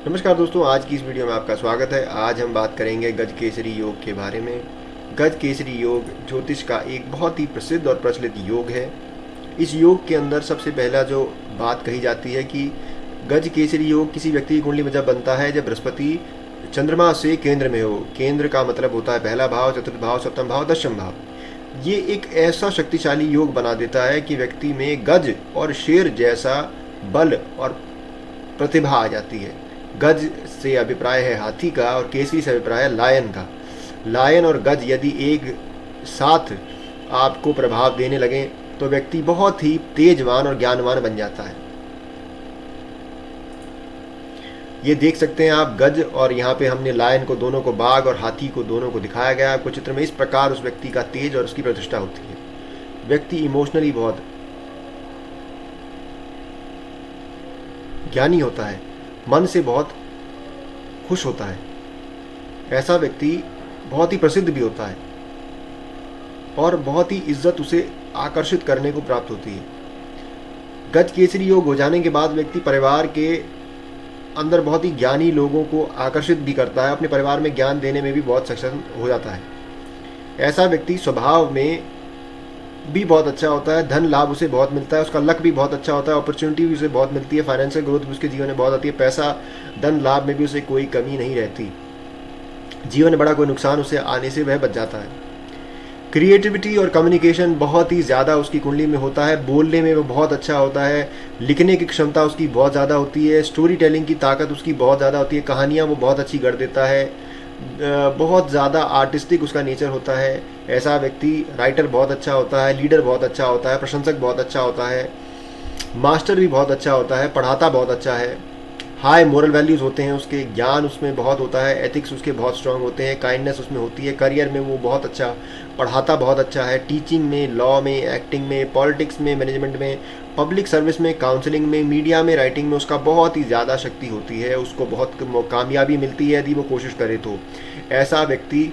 नमस्कार दोस्तों, आज की इस वीडियो में आपका स्वागत है। आज हम बात करेंगे गज केसरी योग के बारे में। गज केसरी योग ज्योतिष का एक बहुत ही प्रसिद्ध और प्रचलित योग है। इस योग के अंदर सबसे पहला जो बात कही जाती है कि गज केसरी योग किसी व्यक्ति की कुंडली में जब बनता है जब बृहस्पति चंद्रमा से केंद्र में हो। केंद्र का मतलब होता है पहला भाव, चतुर्थ भाव, सप्तम भाव, दशम भाव। ये एक ऐसा शक्तिशाली योग बना देता है कि व्यक्ति में गज और शेर जैसा बल और प्रतिभा आ जाती है। गज से अभिप्राय है हाथी का और केसरी से अभिप्राय है लायन का। लायन और गज यदि एक साथ आपको प्रभाव देने लगे तो व्यक्ति बहुत ही तेजवान और ज्ञानवान बन जाता है। ये देख सकते हैं आप, गज और यहाँ पे हमने लायन को दोनों को, बाघ और हाथी को दोनों को दिखाया गया आपको चित्र में। इस प्रकार उस व्यक्ति का तेज और उसकी प्रतिष्ठा होती है। व्यक्ति इमोशनली बहुत ज्ञानी होता है, मन से बहुत खुश होता है। ऐसा व्यक्ति बहुत ही प्रसिद्ध भी होता है और बहुत ही इज्जत उसे आकर्षित करने को प्राप्त होती है। गज केसरी योग हो जाने के बाद व्यक्ति परिवार के अंदर बहुत ही ज्ञानी लोगों को आकर्षित भी करता है, अपने परिवार में ज्ञान देने में भी बहुत सक्षम हो जाता है। ऐसा व्यक्ति स्वभाव में भी बहुत अच्छा होता है, धन लाभ उसे बहुत मिलता है, उसका लक भी बहुत अच्छा होता है, अपॉर्चुनिटी भी उसे बहुत मिलती है, फाइनेंशियल ग्रोथ भी उसके जीवन में बहुत आती है, पैसा धन लाभ में भी उसे कोई कमी नहीं रहती। जीवन में बड़ा कोई नुकसान उसे आने से वह बच जाता है। क्रिएटिविटी और कम्युनिकेशन बहुत ही ज़्यादा उसकी कुंडली में होता है। बोलने में वो बहुत अच्छा होता है, लिखने की क्षमता उसकी बहुत ज़्यादा होती है, स्टोरी टेलिंग की ताकत उसकी बहुत ज़्यादा होती है, कहानियाँ वो बहुत अच्छी गढ़ देता है, बहुत ज़्यादा आर्टिस्टिक उसका नेचर होता है। ऐसा व्यक्ति राइटर बहुत अच्छा होता है, लीडर बहुत अच्छा होता है, प्रशंसक बहुत अच्छा होता है, मास्टर भी बहुत अच्छा होता है, पढ़ाता बहुत अच्छा है, हाई मोरल वैल्यूज़ होते हैं उसके, ज्ञान उसमें बहुत होता है, एथिक्स उसके बहुत स्ट्रांग होते हैं, काइंडनेस उसमें होती है, करियर में वो बहुत अच्छा पढ़ाता बहुत अच्छा है, टीचिंग में, लॉ में, एक्टिंग में, पॉलिटिक्स में, मैनेजमेंट में, पब्लिक सर्विस में, काउंसलिंग में, मीडिया में, राइटिंग में उसका बहुत ही ज़्यादा शक्ति होती है। उसको बहुत कामयाबी मिलती है यदि वो कोशिश करे तो। ऐसा व्यक्ति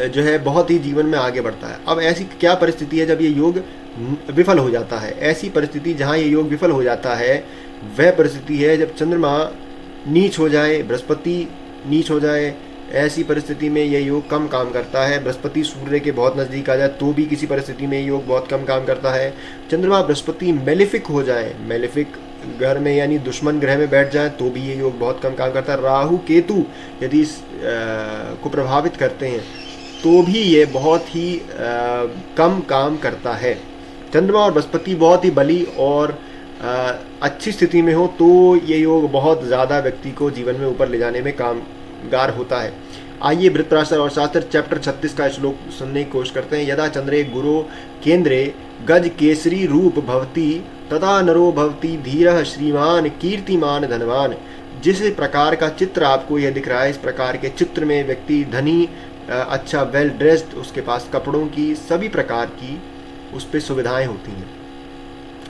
जो है बहुत ही जीवन में आगे बढ़ता है। अब ऐसी क्या परिस्थिति है जब ये योग विफल हो जाता है? ऐसी परिस्थिति जहाँ ये योग विफल हो जाता है वह परिस्थिति है जब चंद्रमा नीच हो जाए, बृहस्पति नीच हो जाए। ऐसी परिस्थिति में यह योग कम काम करता है। बृहस्पति सूर्य के बहुत नज़दीक आ जाए तो भी किसी परिस्थिति में योग बहुत कम काम करता है। चंद्रमा बृहस्पति मेलिफिक हो जाए, मेलिफिक घर में यानी दुश्मन ग्रह में बैठ जाए तो भी ये योग बहुत कम काम करता है। राहु केतु यदि इस को प्रभावित करते हैं तो भी ये बहुत ही कम काम करता है। चंद्रमा और बृहस्पति बहुत ही बली और अच्छी स्थिति में हो तो ये योग बहुत ज़्यादा व्यक्ति को जीवन में ऊपर ले जाने में कामगार होता है। आइए वृत्तराष्ट्र और शास्त्र चैप्टर 36 का श्लोक सुनने की कोशिश करते हैं। यदा चंद्रे गुरो केंद्रे गज केसरी रूप भवती तदा नरो भवती धीरः श्रीमान कीर्तिमान धनवान। जिस प्रकार का चित्र आपको यह दिख रहा है, इस प्रकार के चित्र में व्यक्ति धनी, अच्छा वेल ड्रेस्ड, उसके पास कपड़ों की सभी प्रकार की उस पर सुविधाएं होती हैं।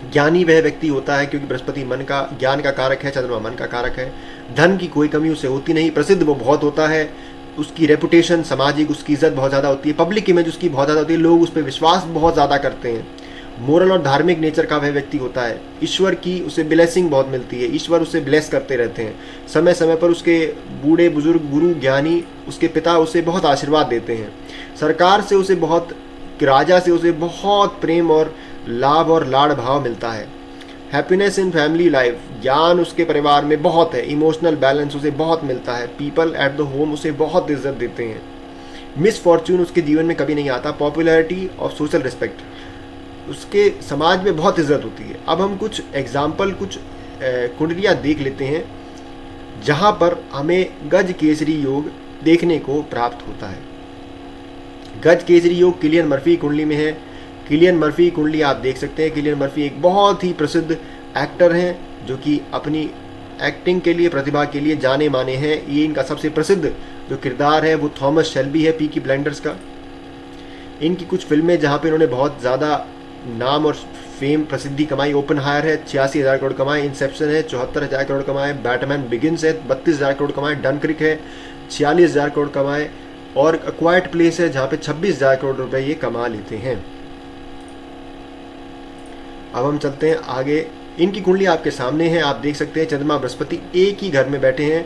ज्ञानी वह व्यक्ति होता है क्योंकि बृहस्पति मन का, ज्ञान का कारक है, चंद्रमा मन का कारक है। धन की कोई कमी उसे होती नहीं, प्रसिद्ध वो बहुत होता है, उसकी रेपुटेशन, सामाजिक उसकी इज्जत बहुत ज़्यादा होती है, पब्लिक इमेज उसकी बहुत ज़्यादा होती है, लोग उस पर विश्वास बहुत ज़्यादा करते हैं। मोरल और धार्मिक नेचर का वह व्यक्ति होता है। ईश्वर की उसे ब्लेसिंग बहुत मिलती है, ईश्वर उसे ब्लेस करते रहते हैं। समय समय पर उसके बूढ़े बुजुर्ग गुरु ज्ञानी, उसके पिता उसे बहुत आशीर्वाद देते हैं। सरकार से उसे बहुत, राजा से उसे बहुत प्रेम और लाभ और लाड़ भाव मिलता है। हैप्पीनेस इन फैमिली लाइफ, ज्ञान उसके परिवार में बहुत है, इमोशनल बैलेंस उसे बहुत मिलता है। पीपल एट द होम उसे बहुत इज्जत देते हैं। मिस फॉर्च्यून उसके जीवन में कभी नहीं आता। पॉपुलैरिटी और सोशल रिस्पेक्ट, उसके समाज में बहुत इज्जत होती है। अब हम कुछ एग्जाम्पल, कुछ कुंडलियाँ देख लेते हैं जहाँ पर हमें गज केसरी योग देखने को प्राप्त होता है। गज केसरी योग किलियन मर्फी कुंडली में है। किलियन मर्फी कुंडली आप देख सकते हैं। किलियन मर्फी एक बहुत ही प्रसिद्ध एक्टर हैं जो कि अपनी एक्टिंग के लिए, प्रतिभा के लिए जाने माने हैं। ये इनका सबसे प्रसिद्ध जो किरदार है वो थॉमस शेल्बी है, पीकी ब्लाइंडर्स का। इनकी कुछ फिल्में जहाँ पे इन्होंने बहुत ज़्यादा नाम और फेम, प्रसिद्धि कमाई। ओपनहायर है, 86,000 करोड़ कमाए। इंसेप्शन है, 74,000 करोड़ कमाए। बैटमैन बिगिंस है, 32,000 करोड़ कमाए। डनक्रिक है, 46,000 करोड़ कमाए। और क्वाइट प्लेस है जहाँ पे 26,000 करोड़ रुपए ये कमा लेते हैं। अब हम चलते हैं आगे इनकी कुंडली आपके सामने है, आप देख सकते हैं चंद्रमा बृहस्पति एक ही घर में बैठे हैं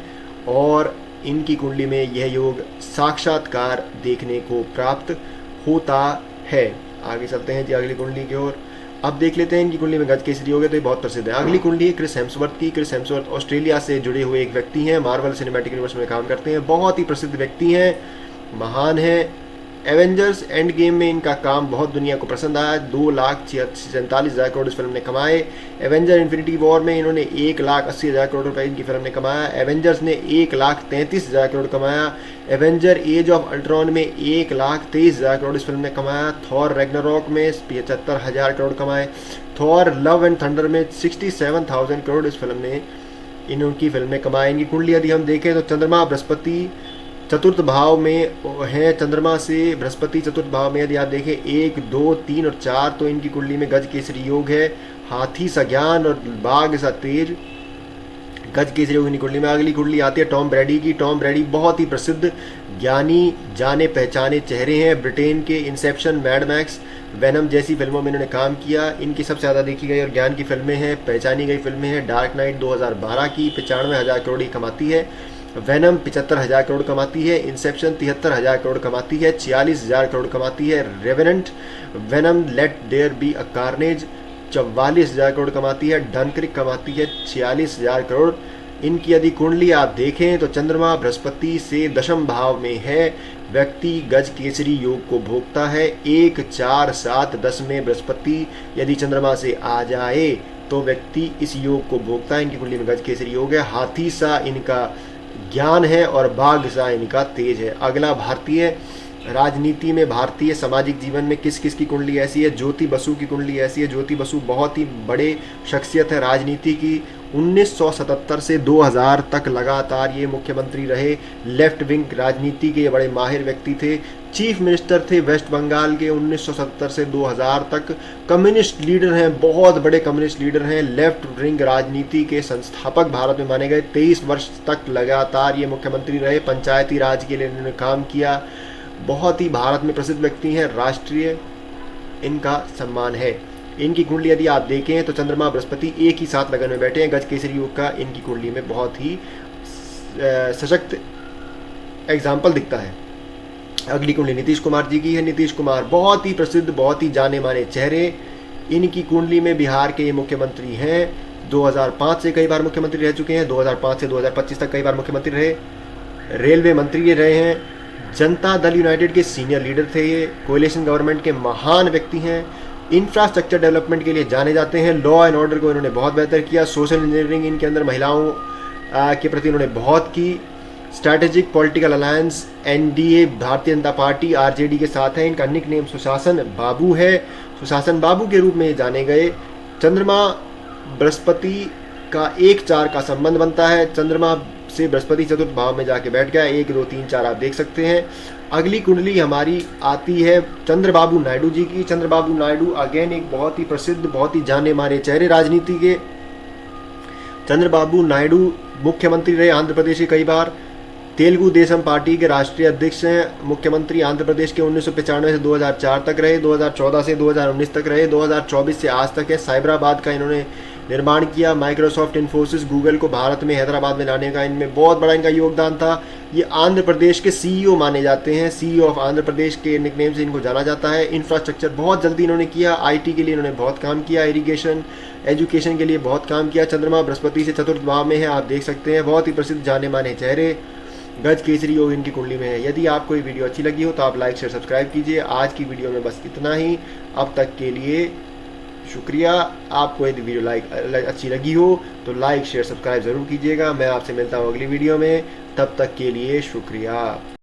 और इनकी कुंडली में यह योग साक्षात्कार देखने को प्राप्त होता है। आगे चलते हैं जी अगली कुंडली की ओर। अब देख लेते हैं इनकी कुंडली में गज केसरी योग है, तो ये बहुत प्रसिद्ध है। अगली कुंडली है क्रिस हेम्सवर्थ की। क्रिस हेम्सवर्थ ऑस्ट्रेलिया से जुड़े हुए एक व्यक्ति हैं, मार्वल सिनेमैटिक यूनिवर्स में काम करते हैं, बहुत ही प्रसिद्ध व्यक्ति हैं, महान है। एवेंजर्स एंड गेम में इनका काम बहुत दुनिया को पसंद आया, 2,47,000 करोड़ इस फिल्म ने कमाए। एवेंजर इन्फिनिटी वॉर में इन्होंने 1,80,000 करोड़ रुपए इनकी फिल्म ने कमाया। एवेंजर्स ने 1,33,000 करोड़ कमाया। एवेंजर एज ऑफ अल्ट्रॉन में 1,23,000 करोड़ इस फिल्म ने कमाया। थॉर रैग्नारोक में 75,000 करोड़ कमाए। थॉर लव एंड थंडर में 67,000 करोड़ इस फिल्म ने इनकी फिल्म ने कमाए। इनकी कुंडली यदि हम देखें तो चंद्रमा बृहस्पति चतुर्थ भाव में है, चंद्रमा से बृहस्पति चतुर्थ भाव में यदि आप देखें 1, 2, 3 और 4, तो इनकी कुंडली में गज केसरी योग है, हाथी सा ज्ञान और बाघ सा तेज, गज केसरी योग इनकी कुंडली में। अगली कुंडली आती है टॉम ब्रैडी की। टॉम ब्रैडी बहुत ही प्रसिद्ध ज्ञानी जाने पहचाने चेहरे हैं, ब्रिटेन के इंसेप्शन, मैड मैक्स, वेनम जैसी फिल्मों में इन्होंने काम किया। इनकी सबसे ज़्यादा देखी गई और ज्ञान की फिल्में हैं, पहचानी गई फिल्में हैं डार्क नाइट 2012 की 95,000 करोड़ की कमाती है, वेनम 75,000 करोड़ कमाती है, इंसेप्शन 73,000 करोड़ कमाती है, 46,000 करोड़ कमाती है, revenant, venom let there be a carnage 44,000 crore कमाती है, डनक्रिक कमाती है 46,000 करोड़। इनकी यदि कुंडली आप देखें तो चंद्रमा बृहस्पति से दशम भाव में है, व्यक्ति गज केसरी योग को भोगता है। 1, 4, 7, 10 में बृहस्पति यदि चंद्रमा से आ जाए तो व्यक्ति इस योग को भोगता है। इनकी कुंडली में गज केसरी योग है, हाथी सा इनका ज्ञान है और बाघ सा इनका तेज है। अगला भारतीय राजनीति में, भारतीय सामाजिक जीवन में किस किस की कुंडली ऐसी है? ज्योति बसु की कुंडली ऐसी है। ज्योति बसु बहुत ही बड़े शख्सियत है राजनीति की, 1977 से 2000 तक लगातार ये मुख्यमंत्री रहे, लेफ्ट विंग राजनीति के ये बड़े माहिर व्यक्ति थे, चीफ मिनिस्टर थे वेस्ट बंगाल के 1970 से 2000 तक, कम्युनिस्ट लीडर हैं, बहुत बड़े कम्युनिस्ट लीडर हैं, लेफ्ट विंग राजनीति के संस्थापक भारत में माने गए, 23 वर्ष तक लगातार ये मुख्यमंत्री रहे, पंचायती राज के लिए इन्होंने काम किया, बहुत ही भारत में प्रसिद्ध व्यक्ति हैं, राष्ट्रीय इनका सम्मान है। इनकी कुंडली यदि आप देखें तो चंद्रमा बृहस्पति एक ही साथ लगन में बैठे हैं, गज केसरी योग का इनकी कुंडली में बहुत ही सशक्त एग्जाम्पल दिखता है। अगली कुंडली नीतीश कुमार जी की है। नीतीश कुमार बहुत ही प्रसिद्ध, बहुत ही जाने माने चेहरे, इनकी कुंडली में बिहार के ये मुख्यमंत्री हैं, 2005 से कई बार मुख्यमंत्री रह चुके हैं, 2005 से 2025 तक कई बार मुख्यमंत्री रहे, रेलवे मंत्री रहे हैं, जनता दल यूनाइटेड के सीनियर लीडर थे ये, कोएलिशन गवर्नमेंट के महान व्यक्ति हैं, इंफ्रास्ट्रक्चर डेवलपमेंट के लिए जाने जाते हैं, लॉ एंड ऑर्डर को इन्होंने बहुत बेहतर किया, सोशल इंजीनियरिंग इनके अंदर महिलाओं के प्रति इन्होंने बहुत की, strategic political alliance NDA Bharatiya Janata party RJD के साथ है। इनका निक नेम सुशासन बाबू है, सुशासन बाबू के रूप में जाने गए। चंद्रमा बृहस्पति का 1-4 का संबंध बनता है, चंद्रमा से बृहस्पति चतुर्थ भाव में जाके बैठ गया, 1, 2, 3, 4 आप देख सकते हैं। अगली कुंडली हमारी आती है चंद्रबाबू नायडू जी की। चंद्रबाबू नायडू अगेन एक बहुत ही प्रसिद्ध, बहुत ही जाने माने चेहरे राजनीति के। चंद्रबाबू नायडू मुख्यमंत्री रहे आंध्र प्रदेश के कई बार, तेलुगु देशम पार्टी के राष्ट्रीय अध्यक्ष हैं, मुख्यमंत्री आंध्र प्रदेश के 1995 से 2004 तक रहे, 2014 से 2019 तक रहे, 2024 से आज तक है। साइबराबाद का इन्होंने निर्माण किया, माइक्रोसॉफ्ट, इन्फोसिस, गूगल को भारत में हैदराबाद में लाने का इनमें बहुत बड़ा इनका योगदान था। ये आंध्र प्रदेश के सीईओ माने जाते हैं, सीईओ ऑफ आंध्र प्रदेश के निकनेम से इनको जाना जाता है। इंफ्रास्ट्रक्चर बहुत जल्दी इन्होंने किया, आईटी के लिए इन्होंने बहुत काम किया, इरिगेशन, एजुकेशन के लिए बहुत काम किया। चंद्रमा बृहस्पति से चतुर्थ भाव में है, आप देख सकते हैं, बहुत ही प्रसिद्ध जाने माने चेहरे, गज केसरी योग इनकी कुंडली में है। यदि आपको ये वीडियो अच्छी लगी हो तो आप लाइक शेयर सब्सक्राइब कीजिए। आज की वीडियो में बस इतना ही, अब तक के लिए शुक्रिया। आपको यदि वीडियो अच्छी लगी हो तो लाइक शेयर सब्सक्राइब ज़रूर कीजिएगा। मैं आपसे मिलता हूँ अगली वीडियो में, तब तक के लिए शुक्रिया।